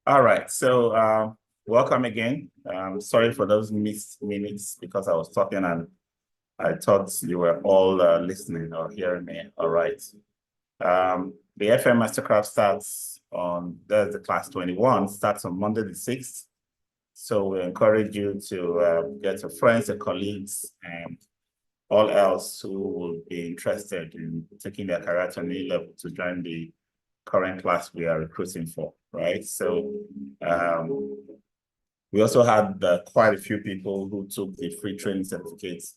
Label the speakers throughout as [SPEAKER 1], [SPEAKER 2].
[SPEAKER 1] All right, so welcome again. Sorry for those missed minutes because I was talking and I thought you were all listening or hearing me. All right. The FM Mastercraft starts on, there's the class 21, starts on Monday the 6th. So we encourage you to get your friends, your colleagues, and all else who will be interested in taking their career to a new level to join the current class we are recruiting for, right? So we also had quite a few people who took the free training certificates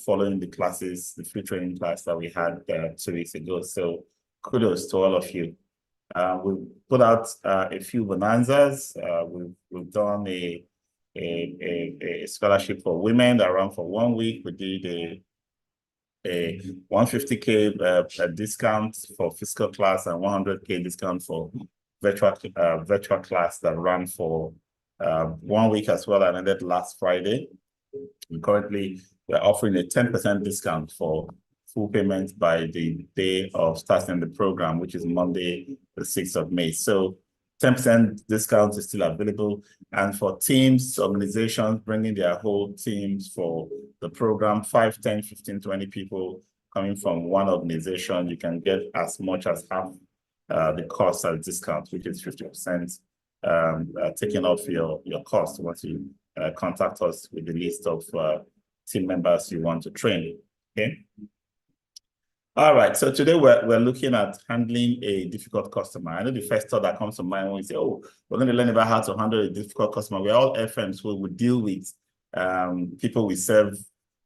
[SPEAKER 1] following the classes, the free training class that we had 2 weeks ago. So kudos to all of you. We've put out a few bonanzas. We've done a scholarship for women that ran for 1 week. We did a 150K discount for physical class and 100K discount for virtual class that ran for 1 week as well, and ended last Friday. And currently, we're offering a 10% discount for full payment by the day of starting the program, which is Monday, the 6th of May. So 10% discount is still available. And for teams, organizations bringing their whole teams for the program, 5, 10, 15, 20 people coming from one organization, you can get as much as half the cost as discount, which is 50% taking off your cost once you contact us with the list of team members you want to train. Okay. All right, so today we're looking at handling a difficult customer. I know the first thought that comes to mind when we say, oh, we're going to learn about how to handle a difficult customer. We're all FMs who we deal with people we serve,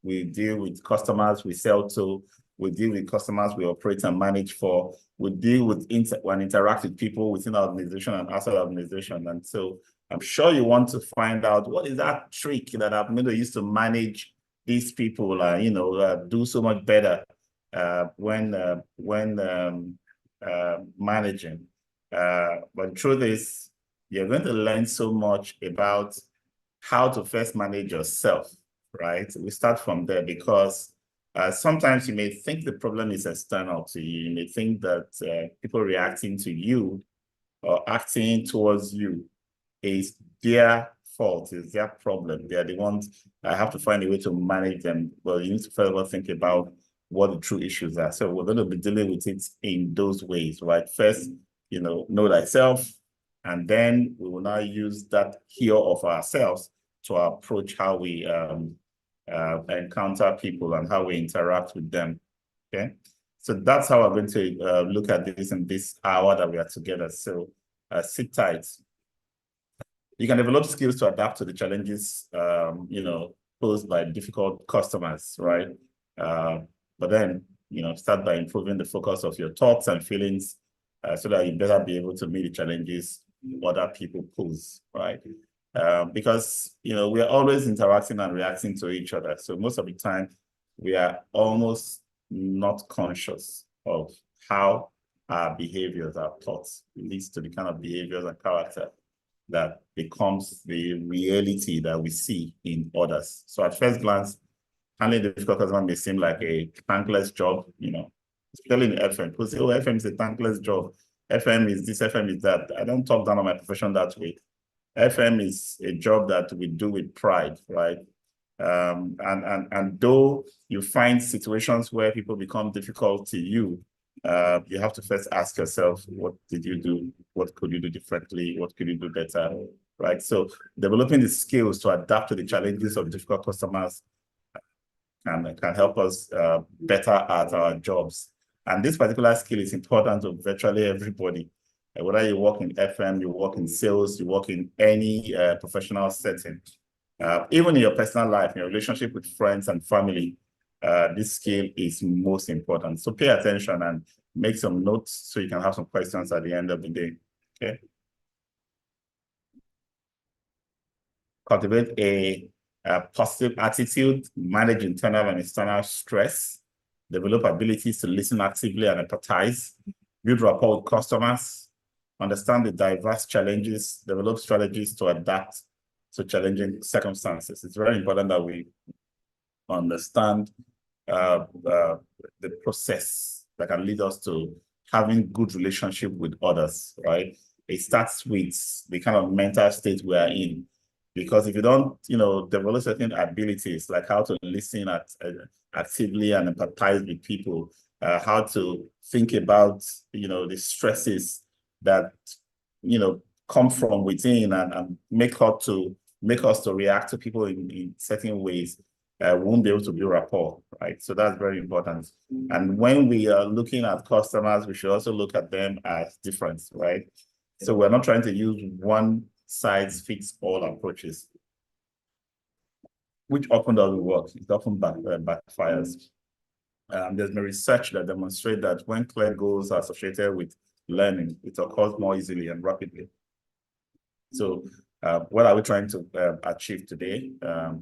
[SPEAKER 1] we deal with customers we sell to, we deal with customers we operate and manage for, we deal with and interact with people within our organization and outside our organization. And so I'm sure you want to find out what is that trick that I've made to use to manage these people, do so much better when managing. But the truth is, you're going to learn so much about how to first manage yourself, right? We start from there because sometimes you may think the problem is external to you. You may think that people reacting to you or acting towards you is their fault, is their problem. They are the ones that have to find a way to manage them. Well, you need to further think about what the true issues are. So we're going to be dealing with it in those ways, right? First, know thyself, and then we will now use that here of ourselves to approach how we encounter people and how we interact with them, okay? So that's how we're going to look at this in this hour that we are together. So sit tight. You can develop skills to adapt to the challenges, posed by difficult customers, right? But then, start by improving the focus of your thoughts and feelings so that you better be able to meet the challenges other people pose, right? Because, we are always interacting and reacting to each other. So most of the time, we are almost not conscious of how our behaviors, our thoughts leads to the kind of behaviors and character that becomes the reality that we see in others. So at first glance, handling the difficult customer may seem like a thankless job, especially in FM. People say, oh, FM is a thankless job. FM is this, FM is that. I don't talk down on my profession that way. FM is a job that we do with pride, right? And though you find situations where people become difficult to you, you have to first ask yourself, what did you do? What could you do differently? What could you do better, right? So developing the skills to adapt to the challenges of difficult customers can help us better at our jobs. And this particular skill is important to virtually everybody. Whether you work in FM, you work in sales, you work in any professional setting, even in your personal life, in your relationship with friends and family, this skill is most important. So pay attention and make some notes so you can have some questions at the end of the day, okay? Cultivate a positive attitude, manage internal and external stress, develop abilities to listen actively and empathize, build rapport with customers, understand the diverse challenges, develop strategies to adapt to challenging circumstances. It's very important that we understand the process that can lead us to having good relationship with others, right? it starts with the kind of mental state we are in. Because if you don't, develop certain abilities, like how to listen actively and empathize with people, how to think about, the stresses that, come from within and make us to react to people in certain ways, we won't be able to build rapport, right? So that's very important. And when we are looking at customers, we should also look at them as different, right? So we're not trying to use one size fits all approaches, which often doesn't work. It often backfires. There's been research that demonstrates that when clear goals are associated with learning, it occurs more easily and rapidly. So what are we trying to achieve today?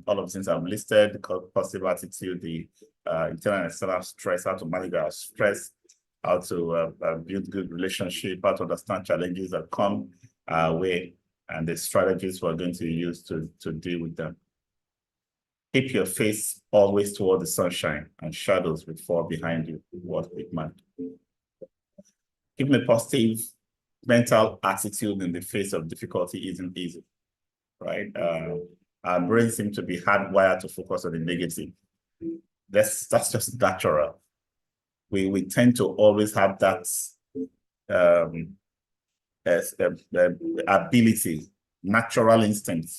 [SPEAKER 1] All of the things I've listed: the positive attitude, the internal and external stress, how to manage our stress, how to build good relationship, how to understand challenges that come our way, and the strategies we're going to use to deal with them. Keep your face always toward the sunshine, and shadows will fall behind you. What big man. Keeping a positive mental attitude in the face of difficulty isn't easy, right? Our brains seem to be hardwired to focus on the negative. That's just natural. We tend to always have that ability, natural instinct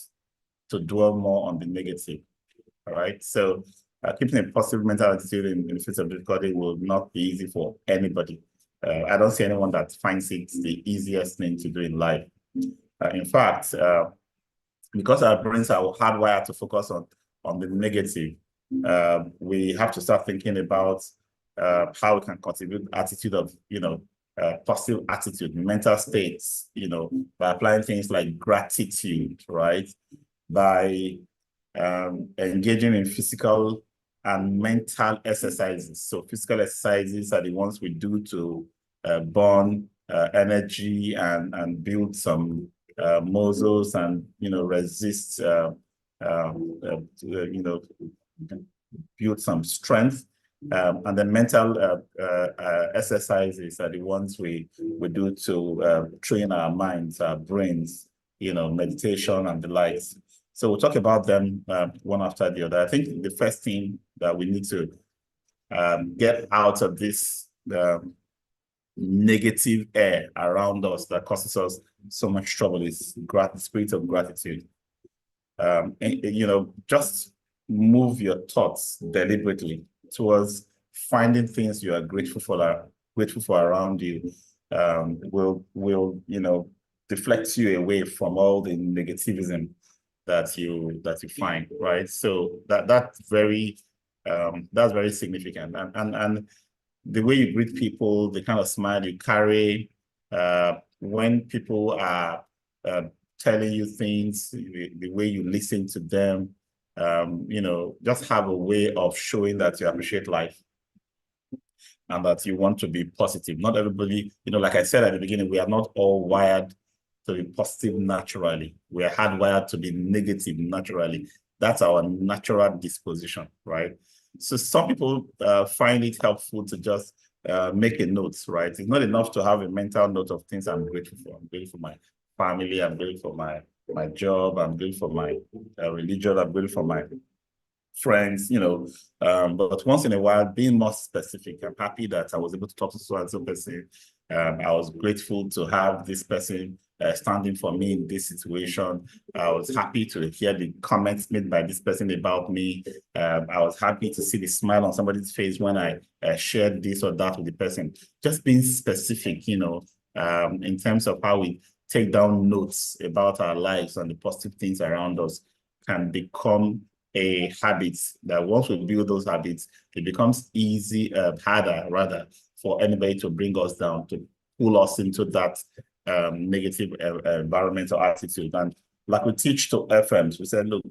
[SPEAKER 1] to dwell more on the negative. All right. So keeping a positive mental attitude in the face of difficulty will not be easy for anybody. I don't see anyone that finds it the easiest thing to do in life. In fact, because our brains are hardwired to focus on the negative, we have to start thinking about how we can cultivate attitude of, positive attitude, mental states, by applying things like gratitude, right? By engaging in physical and mental exercises. So physical exercises are the ones we do to burn energy and build some muscles and, resist, build some strength. And the mental exercises are the ones we do to train our minds, our brains, meditation and the likes. So we'll talk about them one after the other. I think the first thing that we need to get out of this negative air around us that causes us so much trouble is the spirit of gratitude. Just move your thoughts deliberately towards finding things you are grateful for around you. Will deflect you away from all the negativism that you find, right? So that's very significant. And the way you greet people, the kind of smile you carry, when people are telling you things, the way you listen to them, just have a way of showing that you appreciate life and that you want to be positive. Not everybody, like I said at the beginning, we are not all wired to be positive naturally. We are hardwired to be negative naturally. That's our natural disposition, right? So some people find it helpful to just make a note, right? It's not enough to have a mental note of things I'm grateful for. I'm grateful for my family. I'm grateful for my job. I'm grateful for my religion. I'm grateful for my friends, but once in a while, being more specific. I'm happy that I was able to talk to so-and-so person. I was grateful to have this person standing for me in this situation. I was happy to hear the comments made by this person about me. I was happy to see the smile on somebody's face when I shared this or that with the person. Just being specific, in terms of how we take down notes about our lives and the positive things around us can become a habit that once we build those habits, it becomes harder rather for anybody to bring us down, to pull us into that negative environmental attitude. And like we teach to FMs, we said, look,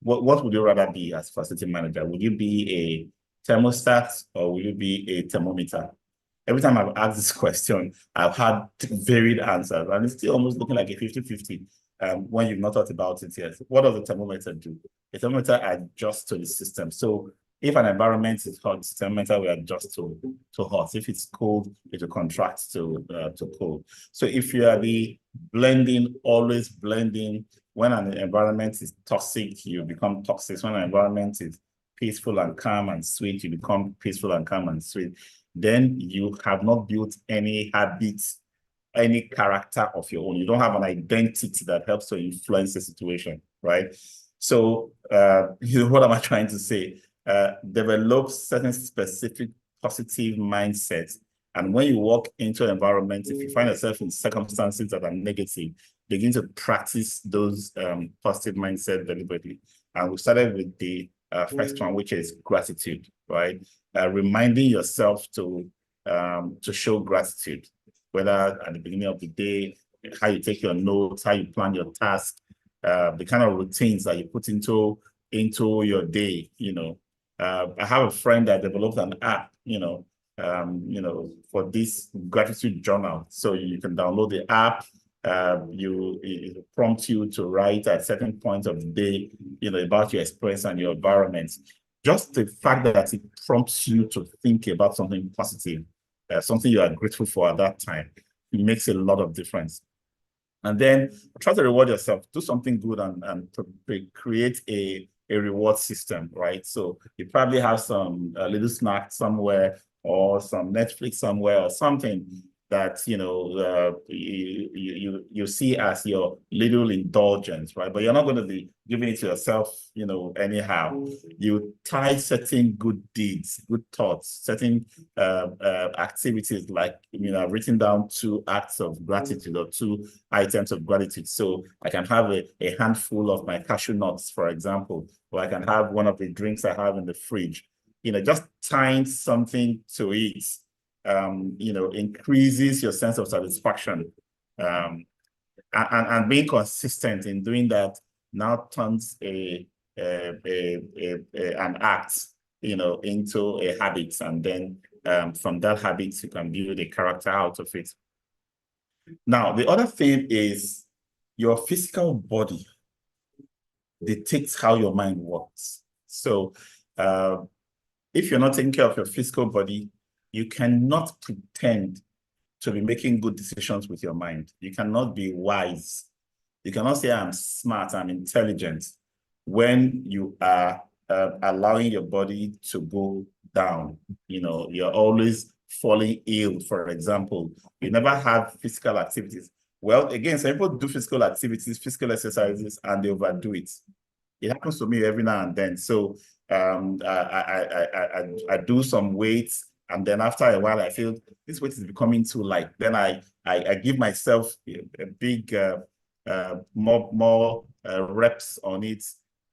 [SPEAKER 1] what would you rather be as facility manager? Would you be a thermostat or will you be a thermometer? Every time I've asked this question, I've had varied answers, and it's still almost looking like a 50-50 when you've not thought about it yet. What does the thermometer do? The thermometer adjusts to the system. So If an environment is hot, the thermometer will adjust to hot. If it's cold, it will contract to cold. So if you are the blending, always blending, when an environment is toxic, you become toxic. When an environment is peaceful and calm and sweet, you become peaceful and calm and sweet. Then you have not built any habits, any character of your own. You don't have an identity that helps to influence the situation, right? So what am I trying to say? Develop certain specific positive mindsets. And when you walk into an environment, if you find yourself in circumstances that are negative, begin to practice those positive mindset deliberately. And we started with the first one, which is gratitude, right? Reminding yourself to show gratitude, whether at the beginning of the day, how you take your notes, how you plan your task, the kind of routines that you put into your day. I have a friend that developed an app, for this gratitude journal. So you can download the app. It prompts you to write at certain points of the day, about your experience and your environment. Just the fact that it prompts you to think about something positive, something you are grateful for at that time, it makes a lot of difference. And then try to reward yourself. Do something good and create a reward system, right? So you probably have some little snack somewhere or some Netflix somewhere or something that you see as your little indulgence, right? But you're not going to be giving it to yourself, anyhow. You tie certain good deeds, good thoughts, certain activities, like I've written down 2 acts of gratitude or 2 items of gratitude. So I can have a handful of my cashew nuts, for example, or I can have one of the drinks I have in the fridge. Just tying something to it, increases your sense of satisfaction. And being consistent in doing that now turns an act, into a habit. And then from that habit, you can build a character out of it. Now, the other thing is your physical body dictates how your mind works. So if you're not taking care of your physical body, you cannot pretend to be making good decisions with your mind. You cannot be wise. You cannot say, I'm smart, I'm intelligent, when you are allowing your body to go down. You're always falling ill, for example. You never have physical activities. Well, again, some people do physical activities, physical exercises, and they overdo it. It happens to me every now and then. So I do some weights, and then after a while, I feel this weight is becoming too light. Then I give myself a big more reps on it,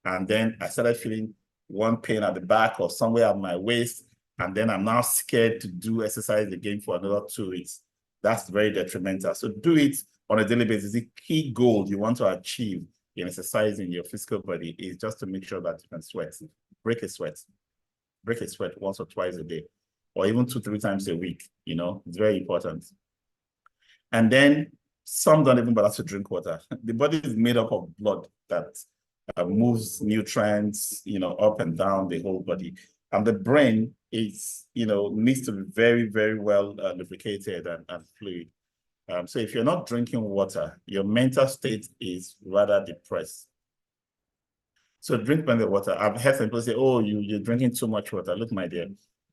[SPEAKER 1] and then I started feeling one pain at the back or somewhere at my waist, and then I'm now scared to do exercise again for another 2 weeks. That's very detrimental. So do it on a daily basis. The key goal you want to achieve in exercising your physical body is just to make sure that you can sweat. Break a sweat once or twice a day, or even 2-3 times a week. It's very important. And then some don't even bother to drink water. The body is made up of blood that moves nutrients, up and down the whole body. And the brain is, needs to be very, very well lubricated and fluid. So if you're not drinking water, your mental state is rather depressed. So drink plenty of water. I've heard some people say, oh, you're drinking too much water. Look, my dear,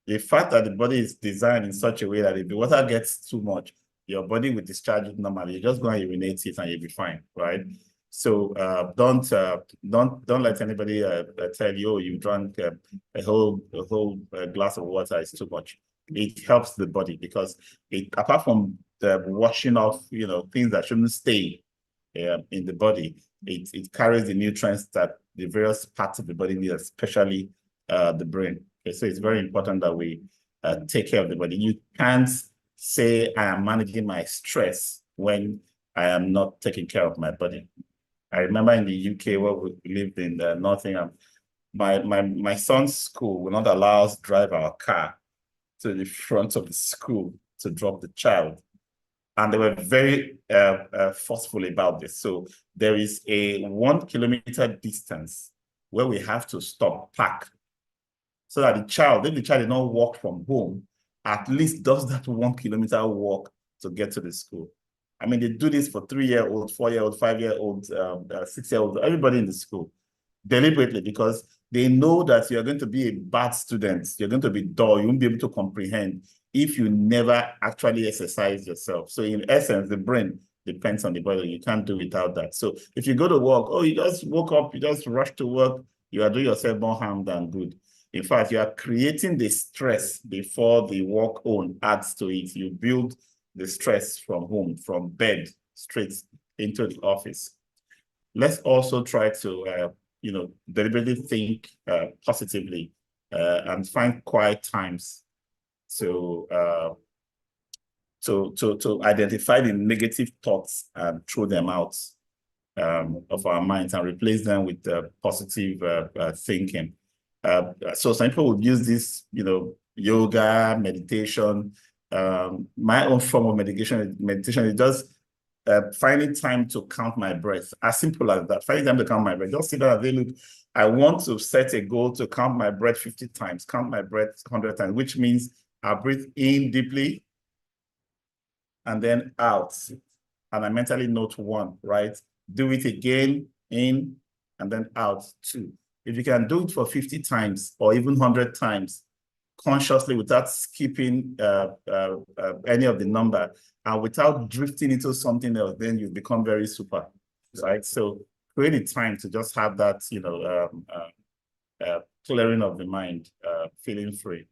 [SPEAKER 1] the fact that the body is designed in such a way that if the water gets too much, your body will discharge it normally. You're just going to urinate it and you'll be fine, right? So don't let anybody tell you, oh, you drank a whole glass of water is too much. It helps the body because apart from the washing off, things that shouldn't stay in the body, it carries the nutrients that the various parts of the body need, especially the brain. Okay, so it's very important that we take care of the body. You can't say I am managing my stress when I am not taking care of my body. I remember in the UK where we lived in Nottingham, my son's school will not allow us to drive our car to the front of the school to drop the child. And they were very forceful about this. So there is a 1 kilometer distance where we have to stop, park, so that the child, if the child did not walk from home, at least does that 1 kilometer walk to get to the school. I mean, they do this for 3-year-old, 4-year-old, 5-year-old, 6-year-old, everybody in the school, deliberately, because they know that you're going to be a bad student. You're going to be dull. You won't be able to comprehend if you never actually exercise yourself. So in essence, the brain depends on the body. You can't do without that. So if you go to work, oh, you just woke up, you just rushed to work, you are doing yourself more harm than good. In fact, you are creating the stress before the work on adds to it. You build the stress from home, from bed straight into the office. Let's also try to deliberately think positively and find quiet times to identify the negative thoughts and throw them out of our minds and replace them with positive thinking. So some people would use this, yoga, meditation. My own form of meditation is just finding time to count my breath. As simple as that. Finding time to count my breath. Just sit down and say, look, I want to set a goal to count my breath 50 times, count my breath 100 times, which means I breathe in deeply and then out. And I mentally note 1, right? Do it again, in, and then out, 2. If you can do it for 50 times or even 100 times, consciously without skipping any of the number and without drifting into something else, then you become very super, right? So create a time to just have that, clearing of the mind, feeling free.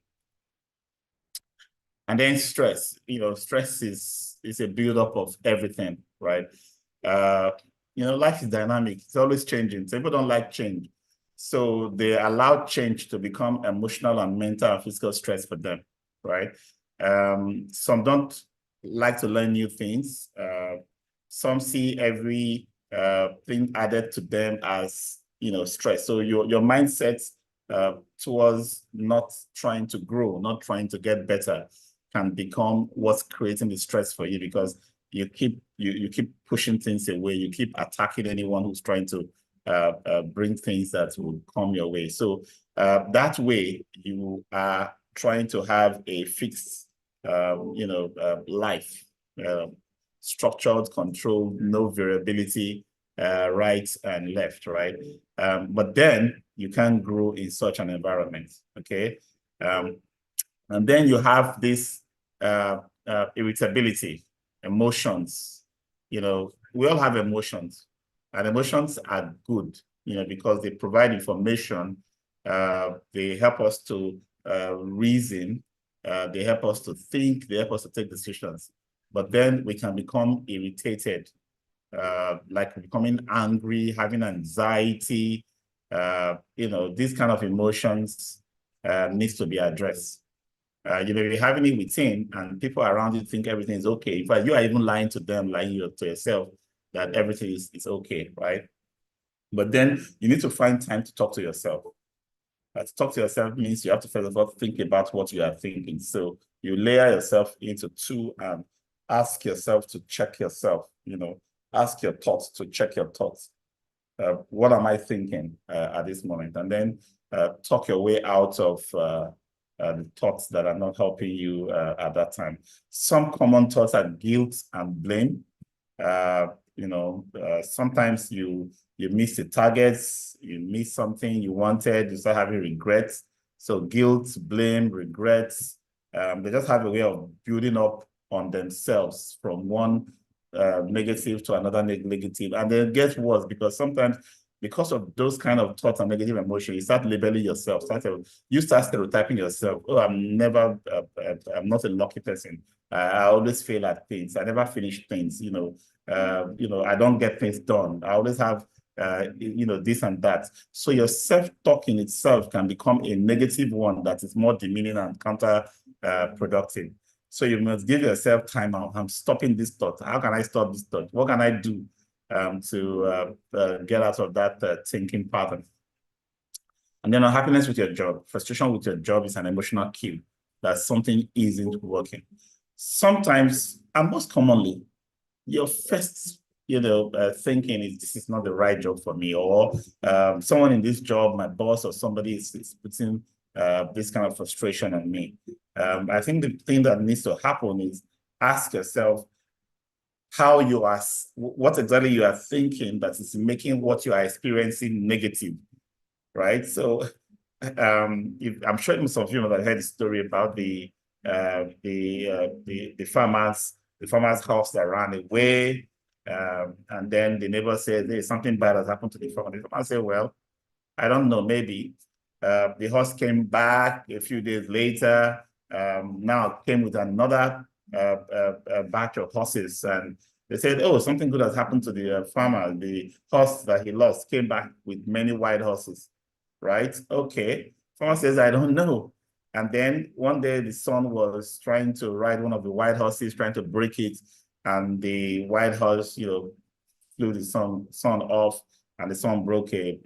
[SPEAKER 1] And then stress, stress is a buildup of everything, right? Life is dynamic. It's always changing. So people don't like change. So they allow change to become emotional and mental and physical stress for them, right? Some don't like to learn new things. Some see every thing added to them as, stress. So your mindset towards not trying to grow, not trying to get better, can become what's creating the stress for you, because you keep pushing things away. You keep attacking anyone who's trying to bring things that will come your way. So that way you are trying to have a fixed, life, structured, controlled, no variability, right and left, right? But then you can grow in such an environment, okay? And then you have this irritability, emotions. We all have emotions, and emotions are good, because they provide information. They help us to reason. They help us to think. They help us to take decisions. But then we can become irritated, like becoming angry, having anxiety. These kind of emotions needs to be addressed. You may be having it within, and people around you think everything is okay. In fact, you are even lying to them, lying to yourself that everything is okay, right? But then you need to find time to talk to yourself. To talk to yourself means you have to first of all think about what you are thinking. So you layer yourself into 2 and ask yourself to check yourself. Ask your thoughts to check your thoughts. What am I thinking at this moment? And then talk your way out of the thoughts that are not helping you at that time. Some common thoughts are guilt and blame. Sometimes you miss the targets, you miss something you wanted, you start having regrets. So guilt, blame, regrets, they just have a way of building up on themselves from one negative to another negative. And then it gets worse, because sometimes, because of those kind of thoughts and negative emotions, you start labeling yourself. You start stereotyping yourself. Oh, I'm not a lucky person. I always fail at things. I never finish things. I don't get things done. I always have, this and that. So your self-talk in itself can become a negative one that is more demeaning and counterproductive. So you must give yourself time out. I'm stopping this thought. How can I stop this thought? What can I do to get out of that thinking pattern? And then unhappiness with your job. Frustration with your job is an emotional cue that something isn't working. Sometimes, and most commonly, your first thinking is, this is not the right job for me, or someone in this job, my boss or somebody is putting this kind of frustration on me. I think the thing that needs to happen is ask yourself how you are, what exactly you are thinking that is making what you are experiencing negative, right? So I'm sure some of you have heard the story about the farmer's house that ran away, and then the neighbor said, "There's something bad has happened to the farmer." The farmer said, "Well, I don't know, maybe." The horse came back a few days later. Now came with another batch of horses, and they said, "Oh, something good has happened to the farmer. The horse that he lost came back with many white horses." Right? Okay. Farmer says, "I don't know." And then one day the son was trying to ride one of the white horses, trying to break it, and the white horse, flew the son off, and the son broke a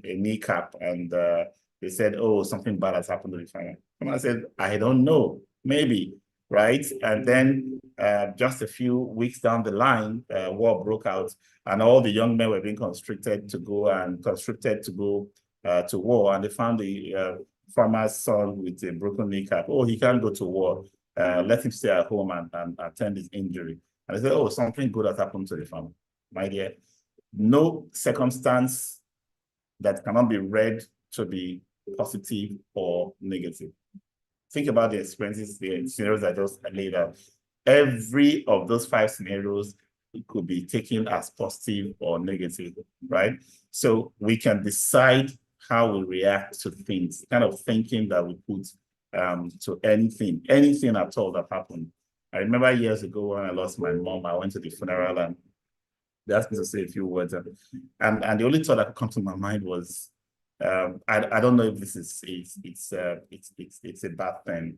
[SPEAKER 1] kneecap, and they said, "Oh, something bad has happened to the farmer." Someone said, "I don't know, maybe," right? And then just a few weeks down the line, war broke out, and all the young men were being conscripted to go to war, and they found the farmer's son with a broken kneecap. "Oh, he can't go to war. Let him stay at home and attend his injury." And they said, "Oh, something good has happened to the farmer." My dear, no circumstance that cannot be read to be positive or negative. Think about the experiences, the scenarios I just laid out. Every of those 5 scenarios could be taken as positive or negative, right? So we can decide how we react to things, kind of thinking that we put to anything at all that happened. I remember years ago when I lost my mom, I went to the funeral and they asked me to say a few words, and the only thought that could come to my mind was, I don't know if this is it's a bad thing,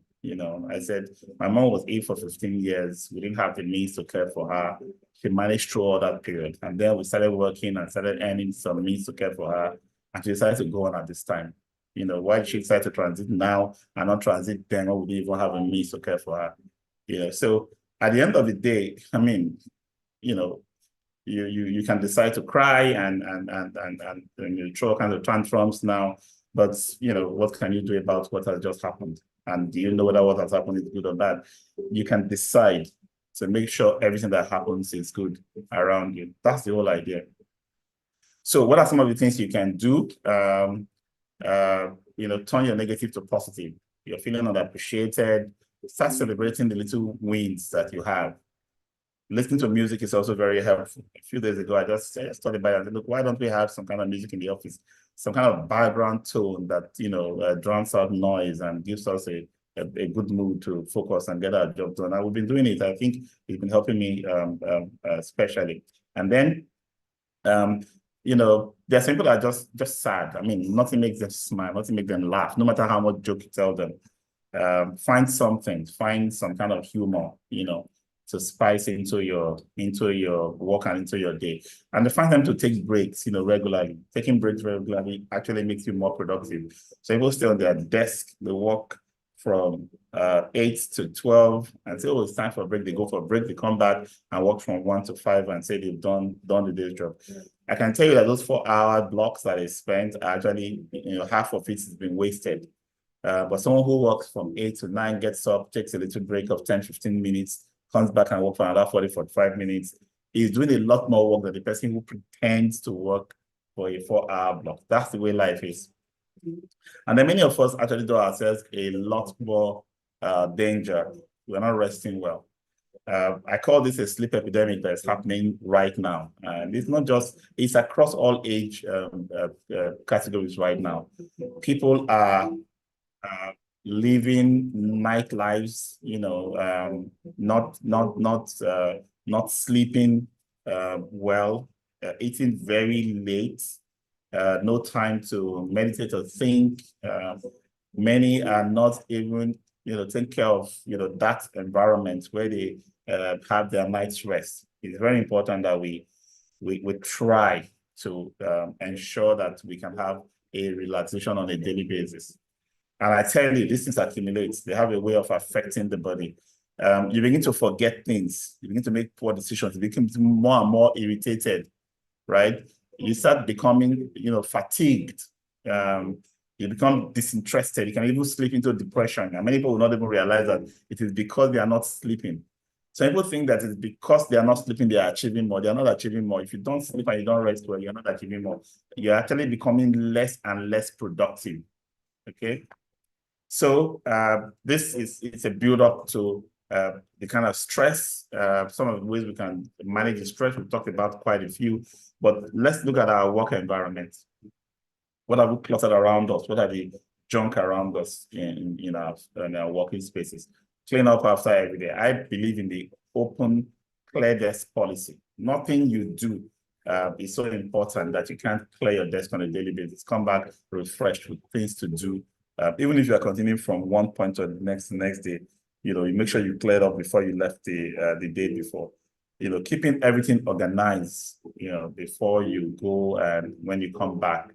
[SPEAKER 1] I said my mom was ill for 15 years. We didn't have the means to care for her. She managed through all that period, and then we started working and started earning some means to care for her, and she decided to go on at this time. Why did she decide to transit now and not transit then, or would we even have a means to care for her? So at the end of the day, I mean, you can decide to cry and you throw all kinds of tantrums now, but what can you do about what has just happened? And do you know whether what has happened is good or bad? You can decide to make sure everything that happens is good around you. That's the whole idea. So what are some of the things you can do? Turn your negative to positive. You're feeling unappreciated. Start celebrating the little wins that you have. Listening to music is also very helpful. A few days ago, I just studied by and said, "Look, why don't we have some kind of music in the office? Some kind of background tone that drowns out noise and gives us a good mood to focus and get our job done." And we've been doing it. I think it's been helping me especially. And then, there's people that are just sad. I mean, nothing makes them smile, nothing makes them laugh, no matter how much joke you tell them. Find some kind of humor, to spice into your work and into your day. And to find time to take breaks, regularly. Taking breaks regularly actually makes you more productive. So people stay on their desk, they work from 8 to 12 and say, "Oh, it's time for a break." They go for a break, they come back and work from 1 to 5 and say they've done the day's job. I can tell you that those 4-hour blocks that they spent, actually, half of it has been wasted. But someone who works from 8 to 9 gets up, takes a little break of 10, 15 minutes, comes back and works for another 40, 45 minutes, is doing a lot more work than the person who pretends to work for a 4-hour block. That's the way life is. And then many of us actually do ourselves a lot more danger. We're not resting well. I call this a sleep epidemic that's happening right now. And it's not just, it's across all age categories right now. People are living night lives, not sleeping well, eating very late, no time to meditate or think. Many are not even, taking care of, that environment where they have their night's rest. It's very important that we try to ensure that we can have a relaxation on a daily basis. And I tell you, these things accumulate. They have a way of affecting the body. You begin to forget things. You begin to make poor decisions. You become more and more irritated, right? You start becoming, fatigued. You become disinterested. You can even slip into depression. And many people will not even realize that it is because they are not sleeping. Some people think that it's because they are not sleeping, they are achieving more. They are not achieving more. If you don't sleep and you don't rest well, you're not achieving more. You're actually becoming less and less productive. Okay. So this is it's a build up to the kind of stress. Some of the ways we can manage the stress, we've talked about quite a few, but let's look at our work environment. What have we cluttered around us? What are the junk around us in our working spaces? Clean up after every day. I believe in the open, clear desk policy. Nothing you do is so important that you can't clear your desk on a daily basis. Come back refreshed with things to do. Even if you are continuing from one point to the next day, you make sure you cleared up before you left the day before. Keeping everything organized, before you go and when you come back.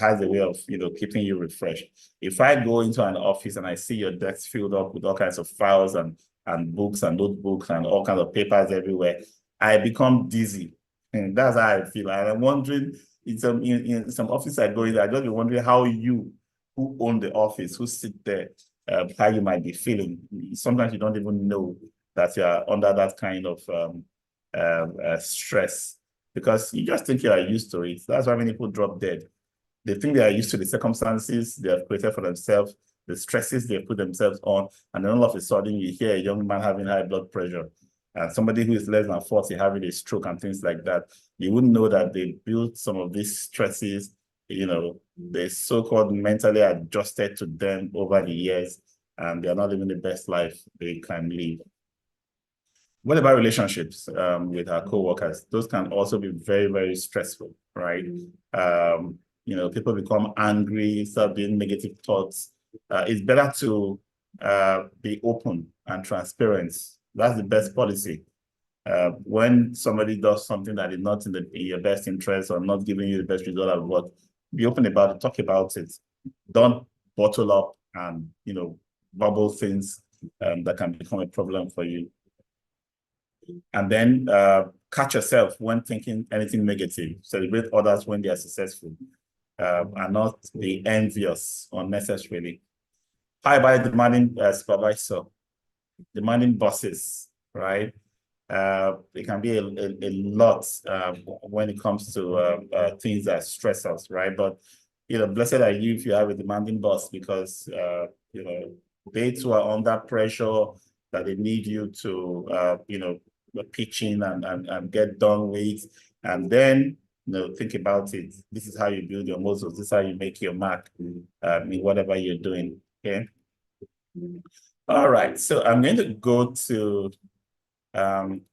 [SPEAKER 1] Has a way of keeping you refreshed. If I go into an office and I see your desk filled up with all kinds of files and books and notebooks and all kinds of papers everywhere, I become dizzy, and that's how I feel. And I'm wondering in some office I go in, I just be wondering how you who own the office, who sit there, how you might be feeling. Sometimes you don't even know that you are under that kind of stress because you just think you are used to it. That's why many people drop dead. They think they are used to the circumstances they have created for themselves, the stresses they put themselves on, and then all of a sudden you hear a young man having high blood pressure and somebody who is less than 40 having a stroke and things like that. You wouldn't know that they built some of these stresses, they so-called mentally adjusted to them over the years, and they're not living the best life they can live. What about relationships with our co-workers? Those can also be very, very stressful, right? People become angry, start doing negative thoughts. It's better to be open and transparent. That's the best policy. When somebody does something that is not in your best interest or not giving you the best result at work, be open about it, talk about it. Don't bottle up and, bubble things that can become a problem for you. And then catch yourself when thinking anything negative. Celebrate others when they are successful. And not be envious unnecessarily. How about demanding supervisor, demanding bosses, right? It can be a lot when it comes to things that stress us, right? But blessed are you if you have a demanding boss because they too are under pressure that they need you to pitch in and get done with, and then think about it. This is how you build your muscles. This is how you make your mark in whatever you're doing. Okay. All right. So I'm going to go to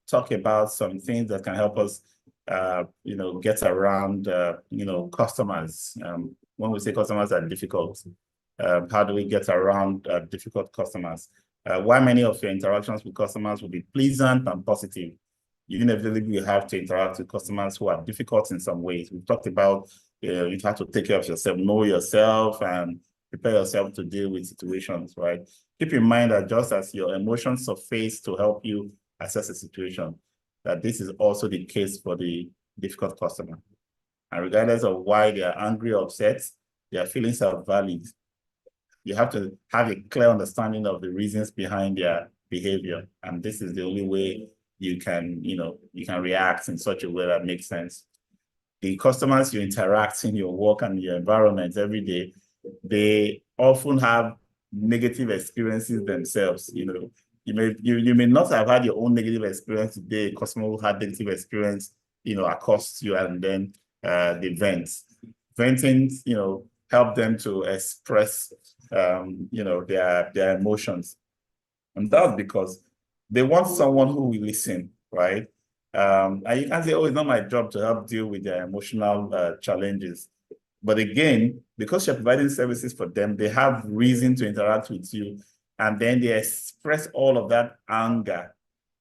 [SPEAKER 1] talk about some things that can help us, get around, customers. When we say customers are difficult, how do we get around difficult customers? Why many of your interactions with customers will be pleasant and positive. You inevitably have to interact with customers who are difficult in some ways. We've talked about you have to take care of yourself, know yourself, and prepare yourself to deal with situations, right? Keep in mind that just as your emotions surface to help you assess a situation, that this is also the case for the difficult customer. And regardless of why they are angry or upset, their feelings are valid. You have to have a clear understanding of the reasons behind their behavior. And this is the only way you can react in such a way that makes sense. The customers you interact in your work and your environment every day, they often have negative experiences themselves. You may not have had your own negative experience today. A customer who had negative experience, accost you, and then the vents. Venting, help them to express, their emotions. And that's because they want someone who will listen, right? And you can say, oh, it's not my job to help deal with their emotional challenges. But again, because you're providing services for them, they have reason to interact with you. And then they express all of that anger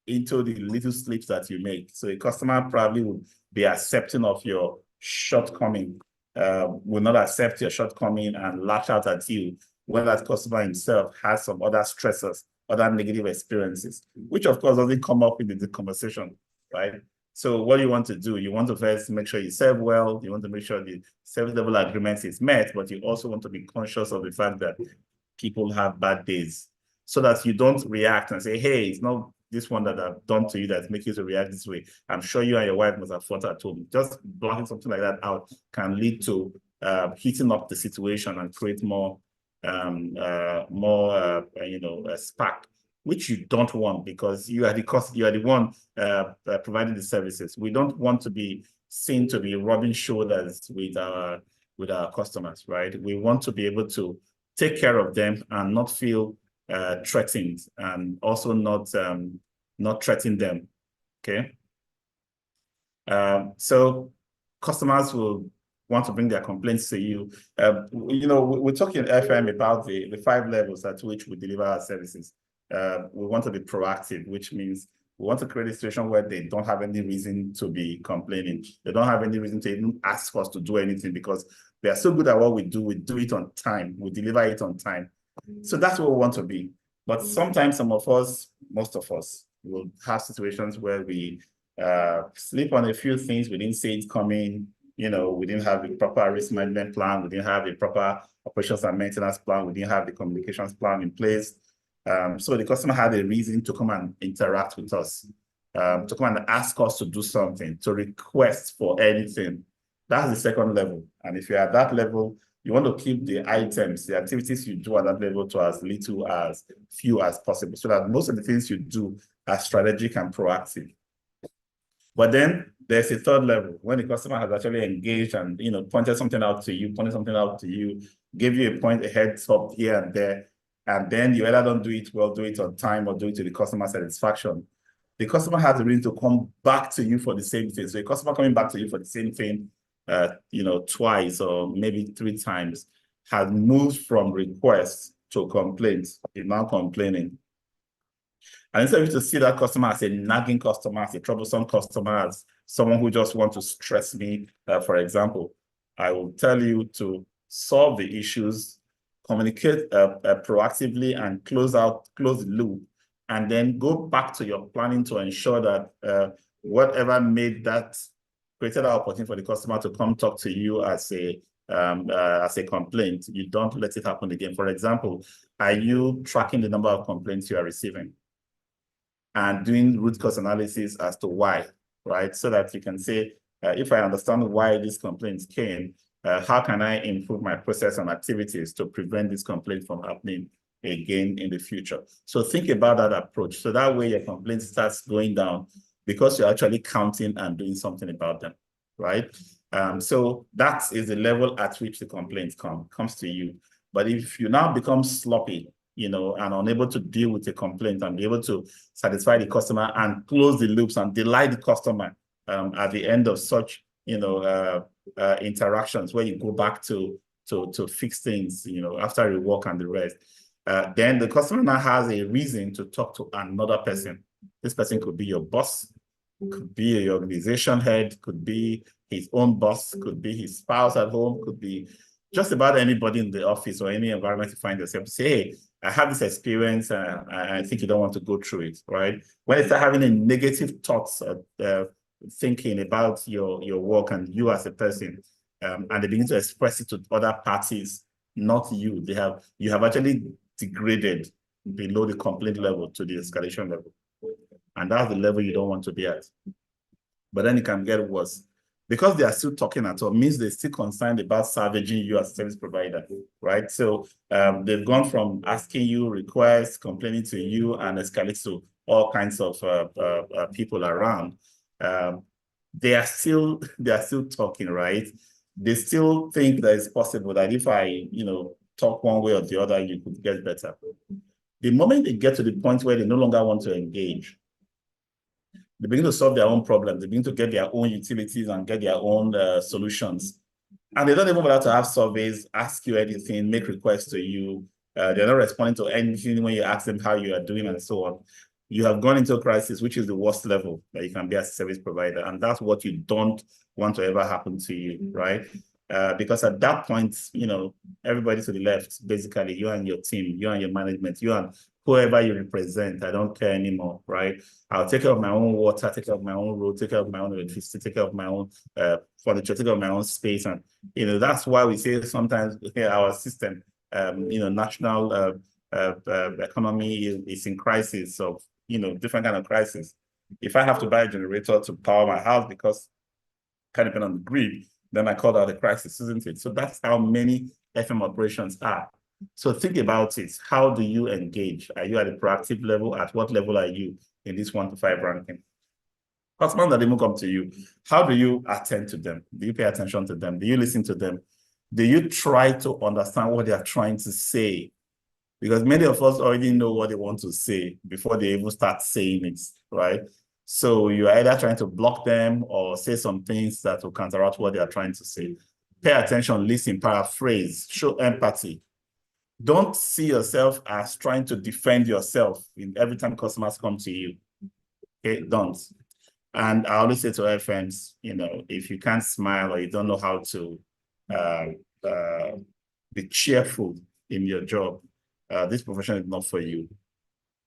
[SPEAKER 1] into the little slips that you make. So a customer probably will be accepting of your shortcoming, will not accept your shortcoming and lash out at you when that customer himself has some other stressors, other negative experiences, which of course doesn't come up in the conversation, right? So what you want to do, you want to first make sure you serve well, you want to make sure the service level agreement is met, but you also want to be conscious of the fact that people have bad days, so that you don't react and say, hey, it's not this one that I've done to you that makes you to react this way. I'm sure you and your wife must have fought at home. Just blocking something like that out can lead to heating up the situation and create more spark, which you don't want, because you are the one providing the services. We don't want to be seen to be rubbing shoulders with our customers, right? We want to be able to take care of them and not feel threatened, and also not threaten them. Okay. So customers will want to bring their complaints to you. We're talking in FM about the 5 levels at which we deliver our services. We want to be proactive, which means we want to create a situation where they don't have any reason to be complaining. They don't have any reason to even ask us to do anything, because we are so good at what we do. We do it on time. We deliver it on time. So that's what we want to be. But sometimes some of us, most of us, will have situations where we sleep on a few things. We didn't see it coming. We didn't have a proper risk management plan. We didn't have a proper operations and maintenance plan. We didn't have the communications plan in place. So the customer had a reason to come and interact with us, to come and ask us to do something, to request for anything. That's the second level. And if you're at that level, you want to keep the items, the activities you do at that level, to as little, as few as possible, so that most of the things you do are strategic and proactive. But then there's a third level, when the customer has actually engaged and pointed something out to you, give you a heads up here and there, and then you either don't do it well, do it on time, or do it to the customer satisfaction. The customer has a reason to come back to you for the same thing. So a customer coming back to you for the same thing, twice or maybe 3 times, has moved from request to complaints, is now complaining. And instead of you to see that customer as a nagging customer, as a troublesome customer, as someone who just wants to stress me, for example, I will tell you to solve the issues, communicate proactively, and close the loop, and then go back to your planning to ensure that whatever created that opportunity for the customer to come talk to you as a complaint, you don't let it happen again. For example, are you tracking the number of complaints you are receiving and doing root cause analysis as to why, right? So that you can say, if I understand why these complaints came, how can I improve my process and activities to prevent this complaint from happening again in the future? So think about that approach. So that way your complaint starts going down, because you're actually counting and doing something about them, right? So that is the level at which the complaint comes to you. But if you now become sloppy, and unable to deal with a complaint and be able to satisfy the customer and close the loops and delight the customer at the end of such, interactions, where you go back to fix things, after your work and the rest, then the customer now has a reason to talk to another person. This person could be your boss, could be your organization head, could be his own boss, could be his spouse at home, could be just about anybody in the office or any environment you find yourself. Say, hey, I have this experience, I think you don't want to go through it, right? When they start having a negative thoughts, thinking about your work and you as a person, and they begin to express it to other parties, not you. You have actually degraded below the complaint level to the escalation level. And that's the level you don't want to be at. But then it can get worse. Because they are still talking at all, means they're still concerned about salvaging you as a service provider, right? So they've gone from asking you requests, complaining to you, and escalate to all kinds of people around. They are still talking, right? They still think that it's possible that if I, talk one way or the other, you could get better. The moment they get to the point where they no longer want to engage, they begin to solve their own problems. They begin to get their own utilities and get their own solutions. And they don't even bother to have surveys, ask you anything, make requests to you. They're not responding to anything when you ask them how you are doing and so on. You have gone into a crisis, which is the worst level that you can be as a service provider. And that's what you don't want to ever happen to you, right? Because at that point, everybody to the left, basically, you and your team, you and your management, you and whoever you represent. I don't care anymore, right? I'll take care of my own water, take care of my own road, take care of my own electricity, take care of my own furniture, take care of my own space. And, that's why we say sometimes our system, national economy is in crisis of, different kind of crisis. If I have to buy a generator to power my house because I can't depend on the grid, then I call that a crisis, isn't it? So that's how many FM operations are. So think about it. How do you engage? Are you at a proactive level? At what level are you in this 1 to 5 ranking? Customers that even come to you, how do you attend to them? Do you pay attention to them? Do you listen to them? Do you try to understand what they are trying to say? Because many of us already know what they want to say before they even start saying it, right? So you're either trying to block them or say some things that will counteract what they are trying to say. Pay attention, listen, paraphrase, show empathy. Don't see yourself as trying to defend yourself in every time customers come to you. Okay, don't. And I always say to FMs, if you can't smile or you don't know how to be cheerful in your job, this profession is not for you.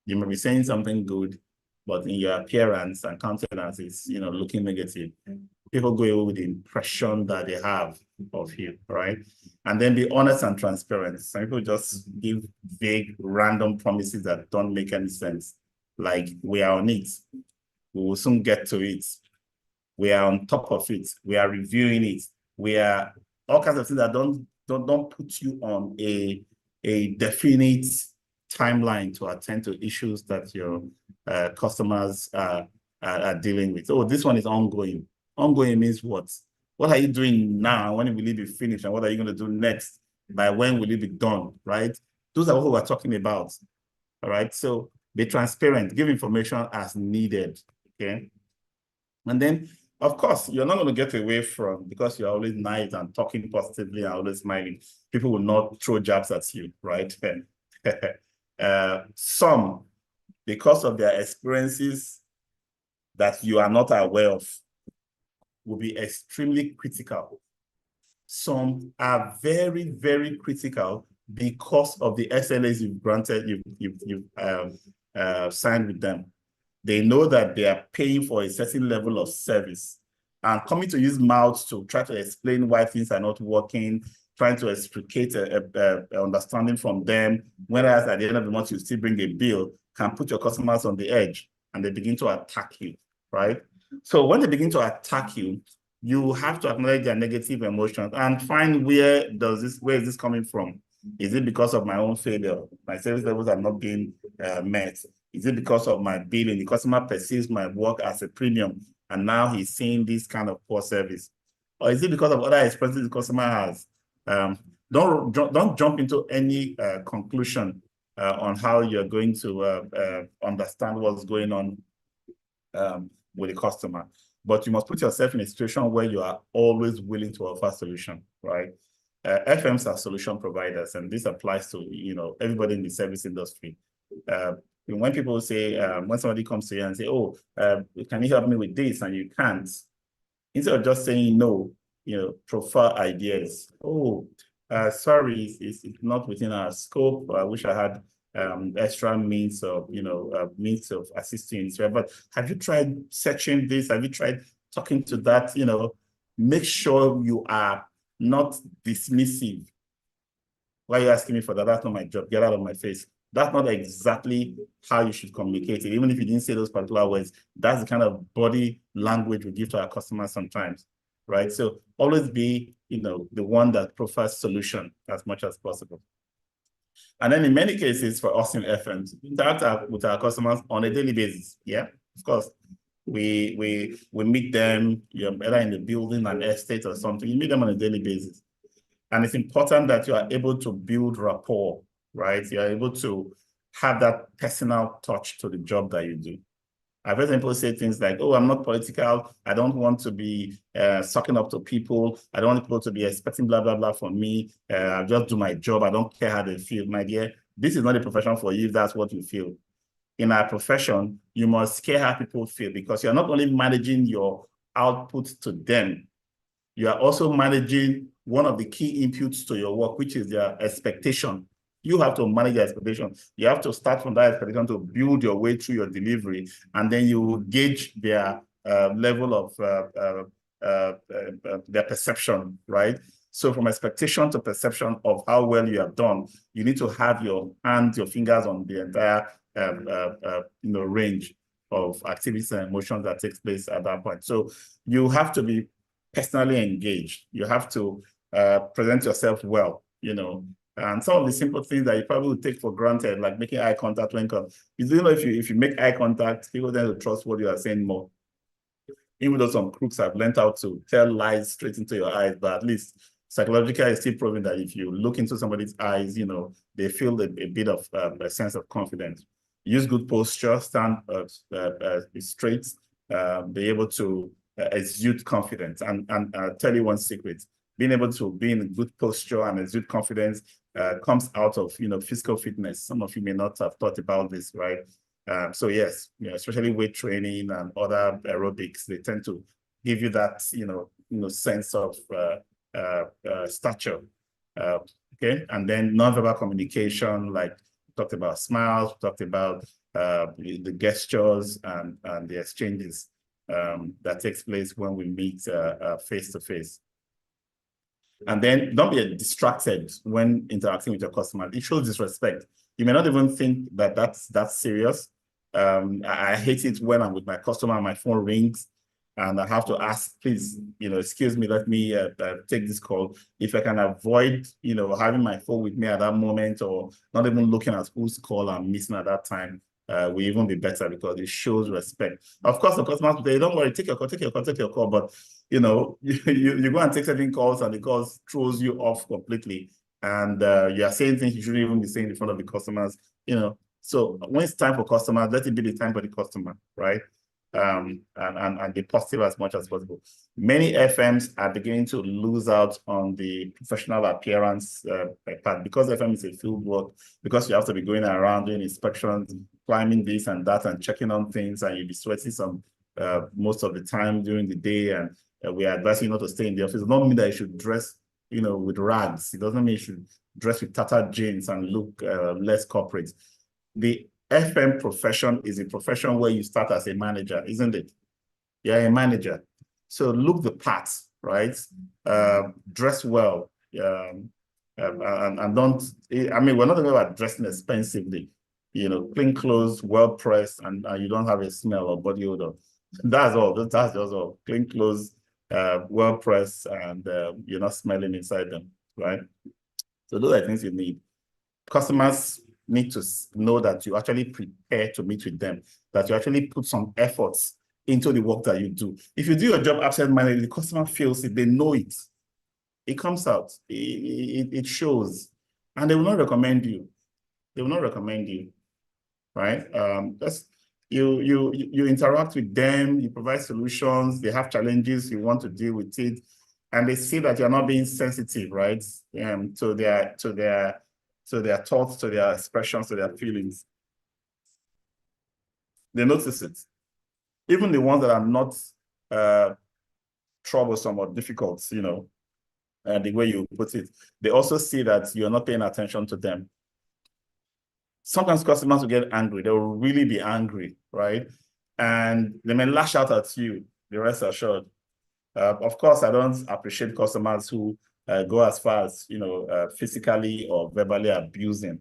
[SPEAKER 1] You may be saying something good, but in your appearance and countenance is, looking negative. People go away with the impression that they have of you, right? And then be honest and transparent. Some people just give vague, random promises that don't make any sense. Like, we are on it. We will soon get to it. We are on top of it. We are reviewing it. We are all kinds of things that don't put you on a definite timeline to attend to issues that your customers are dealing with. Oh, this one is ongoing. Ongoing means what? What are you doing now? When will it be finished? And what are you going to do next? By when will it be done, right? Those are what we're talking about, all right? So be transparent, give information as needed, okay? And then, of course, you're not going to get away from, because you're always nice and talking positively and always smiling, people will not throw jabs at you, right? Some, because of their experiences that you are not aware of, will be extremely critical. Some are very, very critical because of the SLAs you've granted, you've signed with them. They know that they are paying for a certain level of service, and coming to use mouths to try to explain why things are not working, trying to explicate an understanding from them, whereas at the end of the month you still bring a bill, can put your customers on the edge and they begin to attack you, right? So when they begin to attack you, you have to acknowledge their negative emotions and find where is this coming from? Is it because of my own failure? My service levels are not being met. Is it because of my billing? The customer perceives my work as a premium, and now he's seeing this kind of poor service. Or is it because of other expenses the customer has? Don't jump into any conclusion on how you're going to understand what's going on with the customer. But you must put yourself in a situation where you are always willing to offer a solution, right? FMs are solution providers, and this applies to everybody in the service industry. When people say, when somebody comes to you and say, oh, can you help me with this? And you can't, instead of just saying no, prefer ideas. Oh, sorry, it's not within our scope. I wish I had extra means of assisting. But have you tried searching this? Have you tried talking to that? Make sure you are not dismissive. Why are you asking me for that? That's not my job. Get out of my face. That's not exactly how you should communicate it. Even if you didn't say those particular words, that's the kind of body language we give to our customers sometimes, right? So always be, the one that prefers solution as much as possible. And then in many cases for us in FMs, we interact with our customers on a daily basis. Yeah, of course. We meet them, either in the building, an estate or something. You meet them on a daily basis. And it's important that you are able to build rapport, right? You are able to have that personal touch to the job that you do. I've heard people say things like, oh, I'm not political. I don't want to be sucking up to people. I don't want people to be expecting blah, blah, blah from me. I just do my job. I don't care how they feel. My dear, this is not a profession for you if that's what you feel. In our profession, you must care how people feel, because you're not only managing your output to them, you are also managing one of the key inputs to your work, which is their expectation You have to manage your expectation. You have to start from that expectation to build your way through your delivery, and then you will gauge their level of their perception, right? So from expectation to perception of how well you have done, you need to have your hands, your fingers on the entire range of activities and emotions that takes place at that point. So you have to be personally engaged. You have to present yourself well, and some of the simple things that you probably would take for granted, like making eye contact when if you make eye contact, people tend to trust what you are saying more. Even though some crooks have learned how to tell lies straight into your eyes, but at least psychologically it's still proven that if you look into somebody's eyes, they feel a bit of a sense of confidence. Use good posture, stand straight, be able to exude confidence. And I'll tell you one secret: being able to be in good posture and exude confidence comes out of physical fitness. Some of you may not have thought about this, right? So yes, especially weight training and other aerobics, they tend to give you that sense of stature. Okay, and then nonverbal communication, like we talked about smiles, we talked about the gestures and the exchanges that takes place when we meet face to face. And then don't be distracted when interacting with your customer. It shows disrespect. You may not even think that that's serious. I hate it when I'm with my customer and my phone rings and I have to ask, please, excuse me, let me take this call. If I can avoid, having my phone with me at that moment, or not even looking at whose call I'm missing at that time, will even be better, because it shows respect. Of course, the customers say, don't worry, take your call, but you go and take certain calls and the calls throws you off completely. And you are saying things you shouldn't even be saying in front of the customers, So when it's time for customers, let it be the time for the customer, right? And be positive as much as possible. Many FMs are beginning to lose out on the professional appearance part, because FM is a field work, because you have to be going around doing inspections, climbing this and that, and checking on things, and you'll be sweating some most of the time during the day, and we are advising you not to stay in the office. It doesn't mean that you should dress, with rags. It doesn't mean you should dress with tattered jeans and look less corporate. The FM profession is a profession where you start as a manager, isn't it? You're a manager. So look the part, right? Dress well. And don't, we're not talking about dressing expensively. Clean clothes, well pressed, and you don't have a smell or body odor. That's all. That's just all. Clean clothes, well pressed, and you're not smelling inside them, right? So those are things you need. Customers need to know that you actually prepare to meet with them, that you actually put some efforts into the work that you do. If you do your job absent-mindedly, the customer feels it, they know it. It comes out, it shows, and they will not recommend you. They will not recommend you, right? You interact with them, you provide solutions, they have challenges, you want to deal with it, and they see that you're not being sensitive, right? To their thoughts, to their expressions, to their feelings. They notice it. Even the ones that are not troublesome or difficult, the way you put it, they also see that you're not paying attention to them. Sometimes customers will get angry. They will really be angry, right? And they may lash out at you, the rest assured. Of course, I don't appreciate customers who go as far as, physically or verbally abusing,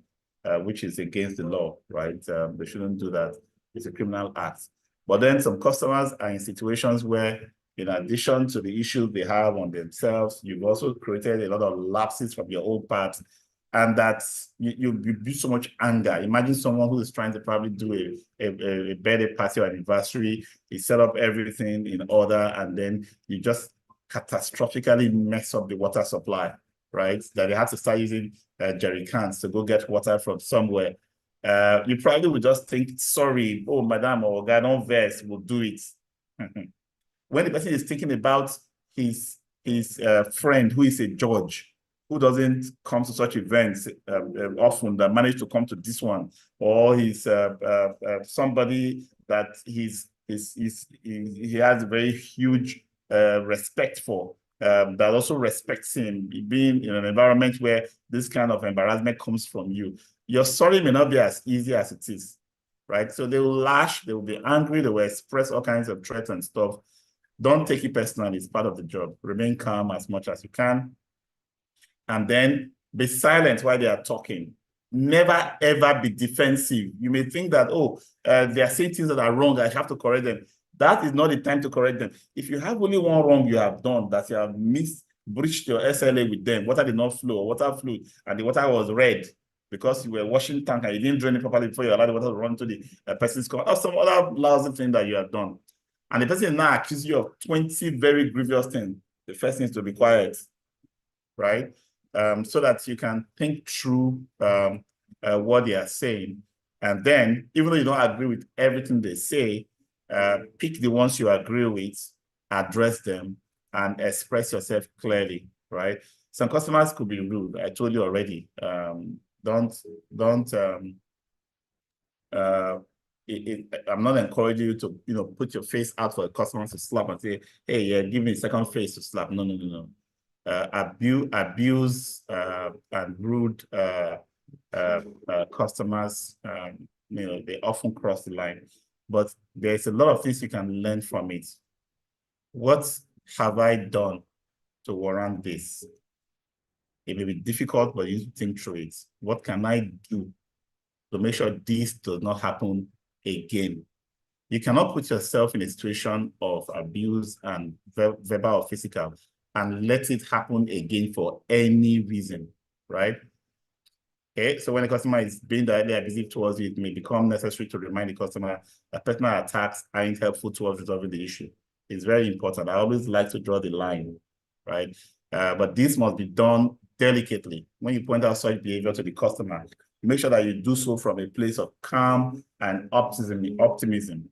[SPEAKER 1] which is against the law, right? They shouldn't do that. It's a criminal act. But then some customers are in situations where, in addition to the issues they have on themselves, you've also created a lot of lapses from your own part, and that you build so much anger. Imagine someone who is trying to probably do a birthday party or anniversary, you set up everything in order, and then you just catastrophically mess up the water supply, right? That they have to start using jerry cans to go get water from somewhere. You probably would just think, sorry, oh, madam or guy, don't vex, we'll do it. When the person is thinking about his friend who is a judge, who doesn't come to such events often, that managed to come to this one, or he's somebody that he has a very huge respect for, that also respects him, being in an environment where this kind of embarrassment comes from you. Your sorry may not be as easy as it is, right? So they will lash, they will be angry, they will express all kinds of threats and stuff. Don't take it personally, it's part of the job. Remain calm as much as you can. And then be silent while they are talking. Never, ever be defensive. You may think that, oh, they are saying things that are wrong, I have to correct them. That is not the time to correct them. If you have only one wrong you have done, that you have breached your SLA with them, water did not flow, water flew, and the water was red because you were washing tank and you didn't drain it properly before you allowed the water to run to the person's car, or some other lousy thing that you have done. And the person now accuses you of 20 very grievous things. The first thing is to be quiet, right? So that you can think through what they are saying. And then, even though you don't agree with everything they say, pick the ones you agree with, address them, and express yourself clearly, right? Some customers could be rude. I told you already. I'm not encouraging you to put your face out for a customer to slap and say, hey, yeah, give me a second face to slap. No, no, no, no. Abuse and rude customers, they often cross the line. But there's a lot of things you can learn from it. What have I done to warrant this? It may be difficult, but you think through it. What can I do to make sure this does not happen again? You cannot put yourself in a situation of abuse and verbal or physical and let it happen again for any reason, right? Okay, so when a customer is being directly abusive towards you, it may become necessary to remind the customer that personal attacks aren't helpful towards resolving the issue. It's very important. I always like to draw the line, right? But this must be done delicately. When you point out such behavior to the customer, make sure that you do so from a place of calm and optimism.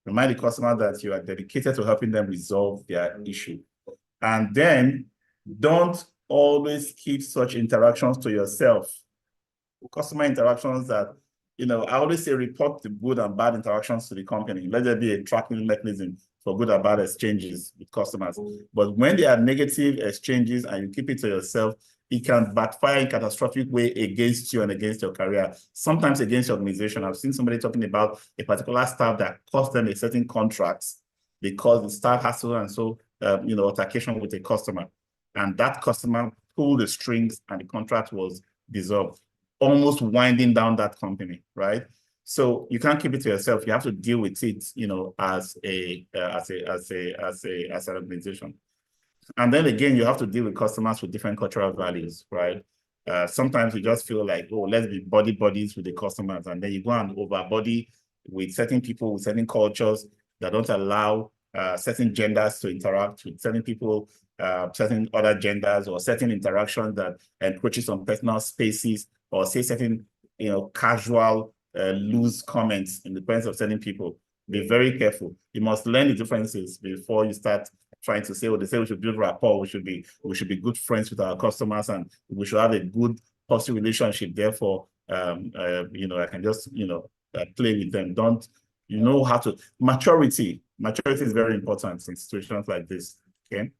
[SPEAKER 1] Remind the customer that you are dedicated to helping them resolve their issue. And then don't always keep such interactions to yourself. Customer interactions that, I always say report the good and bad interactions to the company. Let there be a tracking mechanism for good and bad exchanges with customers. But when there are negative exchanges and you keep it to yourself, it can backfire in a catastrophic way against you and against your career, sometimes against your organization. I've seen somebody talking about a particular staff that cost them a certain contract because the staff has so and so, altercation with a customer. And that customer pulled the strings and the contract was dissolved, almost winding down that company, right? So you can't keep it to yourself. You have to deal with it, as an organization. And then again, you have to deal with customers with different cultural values, right? Sometimes you just feel like, oh, let's be buddies with the customers. And then you go and overbody with certain people, with certain cultures that don't allow certain genders to interact with certain people, certain other genders, or certain interactions that encroaches on personal spaces, or say certain, casual, loose comments in the presence of certain people. Be very careful. You must learn the differences before you start trying to say, they say we should build rapport, we should be good friends with our customers, and we should have a good positive relationship. Therefore, I can just, play with them. Don't, how to, maturity is very important in situations like this, okay?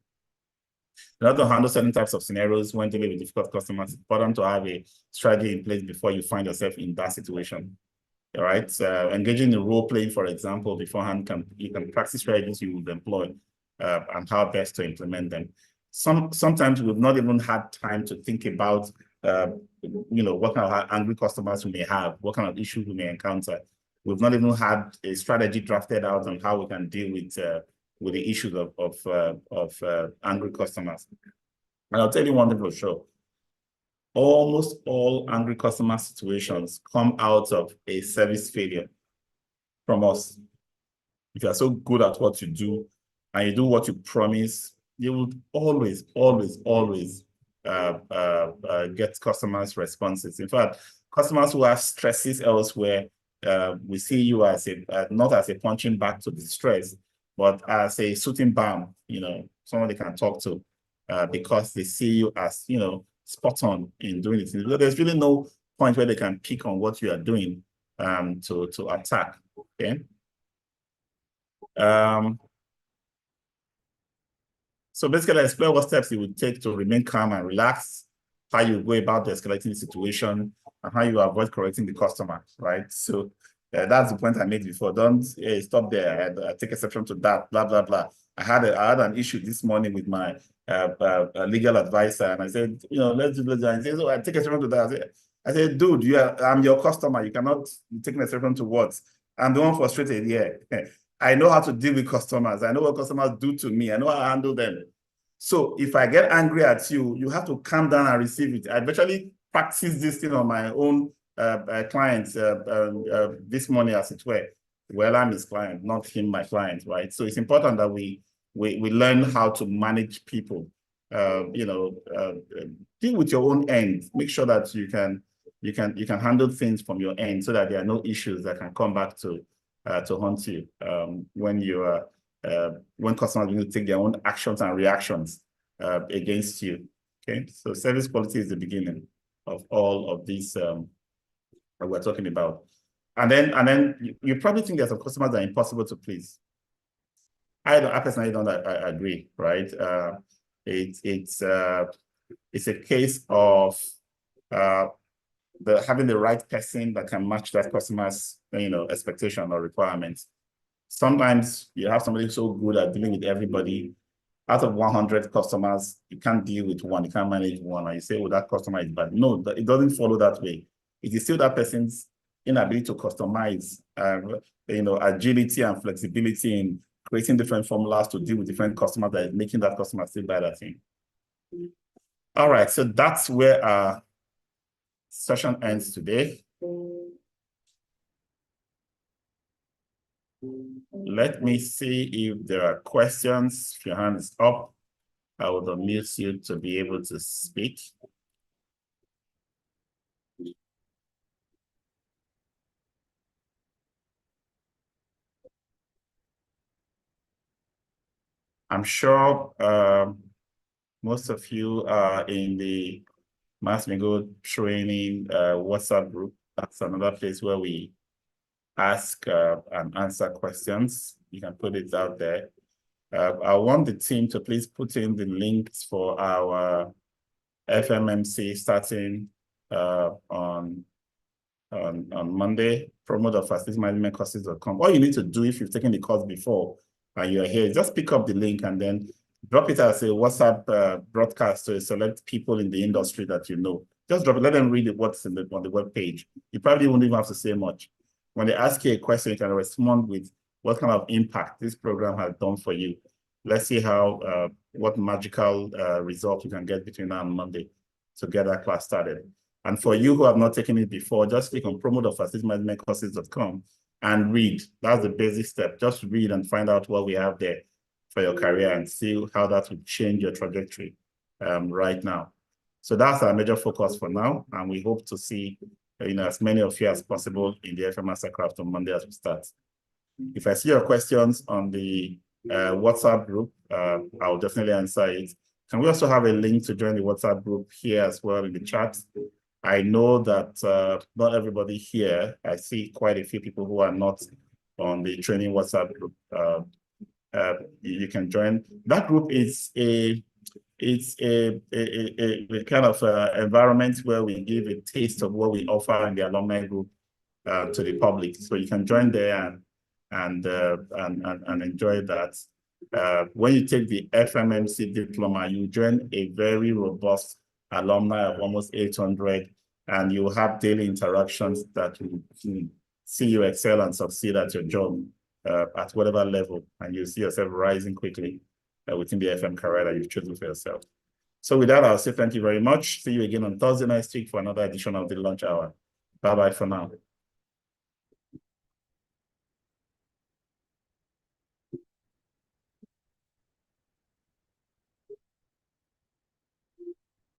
[SPEAKER 1] In order to handle certain types of scenarios when dealing with difficult customers, it's important to have a strategy in place before you find yourself in that situation. All right, so engaging in role playing, for example, beforehand, you can practice strategies you would employ and how best to implement them. Sometimes we've not even had time to think about, what kind of angry customers we may have, what kind of issues we may encounter. We've not even had a strategy drafted out on how we can deal with the issues of angry customers. And I'll tell you one thing for sure. Almost all angry customer situations come out of a service failure from us. If you are so good at what you do and you do what you promise, you will always get customers' responses. In fact, customers who have stresses elsewhere, we see you as not as a punching bag to the stress, but as a soothing balm, someone they can talk to because they see you as, spot on in doing it. So there's really no point where they can pick on what you are doing to attack, okay? So basically, I explain what steps you would take to remain calm and relaxed, how you go about escalating the situation, and how you avoid correcting the customer, right? So that's the point I made before. Don't stop there. I take exception to that, blah, blah, blah. I had an issue this morning with my legal advisor, and I said, let's do this. And he says, I take exception to that. I said, dude, I'm your customer. You cannot take an exception to what? I'm the one frustrated here. I know how to deal with customers. I know what customers do to me. I know how to handle them. So if I get angry at you, you have to calm down and receive it. I virtually practiced this thing on my own clients this morning, as it were. Well, I'm his client, not him, my client, right? So it's important that we learn how to manage people. Deal with your own end. Make sure that you can handle things from your end so that there are no issues that can come back to haunt you when customers will take their own actions and reactions against you. Okay, so service quality is the beginning of all of these that we're talking about. And then you probably think there's some customers that are impossible to please. I personally don't agree, right? It's a case of having the right person that can match that customer's expectation or requirements. Sometimes you have somebody so good at dealing with everybody. Out of 100 customers, you can't deal with one, you can't manage one, and you say, oh, that customer is bad. No, it doesn't follow that way. It is still that person's inability to customize, agility and flexibility in creating different formulas to deal with different customers that is making that customer still buy that thing. All right, so that's where our session ends today. Let me see if there are questions. If your hand is up, I will unmute you to be able to speak. I'm sure most of you are in the Max-Migold training WhatsApp group. That's another place where we ask and answer questions. You can put it out there. I want the team to please put in the links for our FMMC starting on Monday, promo.facilityManagementCourses.com. All you need to do if you've taken the course before and you're here, just pick up the link and then drop it as a WhatsApp broadcast to select people in the industry that you know. Just drop it, let them read it, what's on the web page. You probably won't even have to say much. When they ask you a question, you can respond with what kind of impact this program has done for you. Let's see how what magical result you can get between now and Monday to get that class started. And for you who have not taken it before, just click on promo.facilityManagementCourses.com and read. That's the basic step. Just read and find out what we have there for your career and see how that will change your trajectory right now. So that's our major focus for now. And we hope to see as many of you as possible in the FM Mastercraft on Monday as we start. If I see your questions on the WhatsApp group, I'll definitely answer it. Can we also have a link to join the WhatsApp group here as well in the chat? I know that not everybody here, I see quite a few people who are not on the training WhatsApp group. You can join. That group is a kind of environment where we give a taste of what we offer in the alumni group to the public. So you can join there and enjoy that. When you take the FMMC diploma, you join a very robust alumni of almost 800, and you will have daily interactions that will see you excel and succeed at your job at whatever level, and you see yourself rising quickly within the FM career that you've chosen for yourself. So with that, I'll say thank you very much. See you again on Thursday next week for another edition of the Lunch Hour. Bye-bye for now.